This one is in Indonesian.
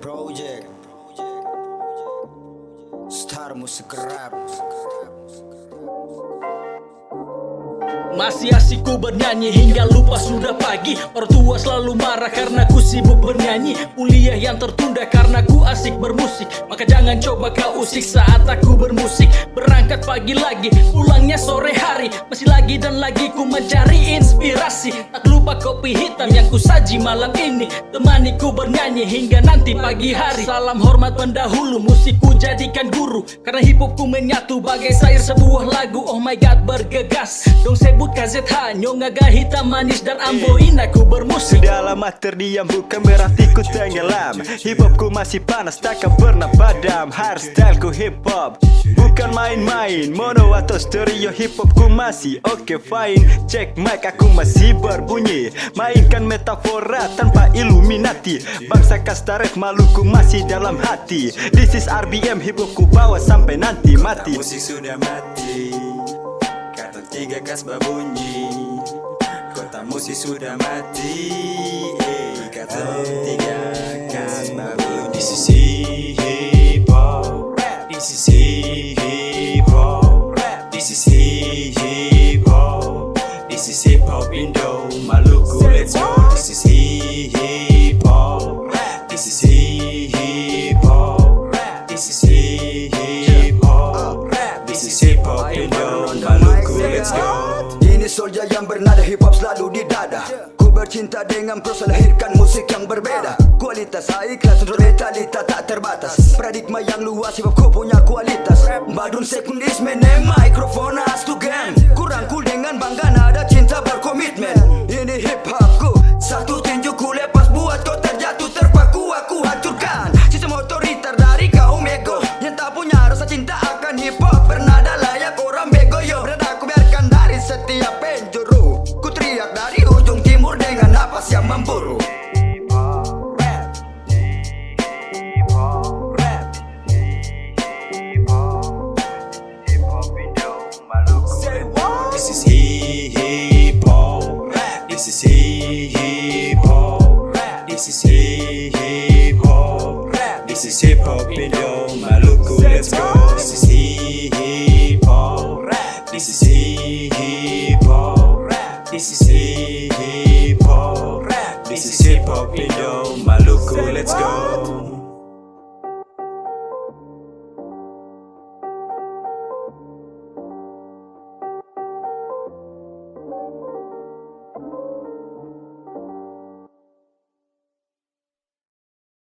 Project Star Musik Rap. Masih asik ku bernyanyi hingga lupa sudah pagi. Orang tua selalu marah karena ku sibuk bernyanyi. Kuliah yang tertunda karena ku asik bermusik. Maka jangan coba kau usik saat aku bermusik. Berangkat pagi lagi, pulangnya sore hari. Masih lagi dan lagi ku mencari inspirasi. Tak lupa kopi hitam yang ku saji malam ini. Temani ku bernyanyi hingga nanti pagi hari. Salam hormat pendahulu, musik ku jadikan guru. Karena hip hop ku menyatu bagai sair sebuah lagu. Oh my god bergegas, dong sebut KZH, Nyongaga hitam manis dan amboin aku bermusik. Sudah lama terdiam bukan berarti ku tenggelam. Hip hop ku masih panas takkan pernah padam. Hardstyle ku hip hop bukan main-main. Mono atau stereo hip hop ku masih oke fine. Cek mic aku masih berbunyi. Mainkan metafora tanpa Illuminati. Bangsa kasta rap Maluku masih dalam hati. This is RBM, hip hop ku bawa sampai nanti mati. Musik sudah mati, karton 3 kas berbunyi. Kota musik sudah mati, karton 3 kas berbunyi. This is hip hop, this is hip hop, this is hip hop, this is hip hop Indo Maluku, let's go. This is hip hop, this is hip hop, this is hip hop, this is hip hop Indo Maluku, let's go. Ini soldier yang bernada hip hop selalu di dada. Ku bercinta dengan proses lahirkan musik yang berbeda. Kualitas high class untuk letalita tak terbatas. Paradigma yang luas hip hop ku punya kualitas. Badun sekundis menem mikrofon as to game. Kurang cool dengan bangga nada cinta berkomitmen. Ini hip hop ku, satu tinju ku lepas buat kau terjatuh terpaku aku hancurkan. Sistem otoriter dari kaum ego yang tak punya rasa cinta akan hip hop. Bernada layak orang bego yo. Berada aku biarkan dari setiap penjuru. Ku teriak dari ujung timur dengan napas yang memburu. This is hip hop, this is hip hop, this is hip hop, this is hip hop Indo Maluku, let's go.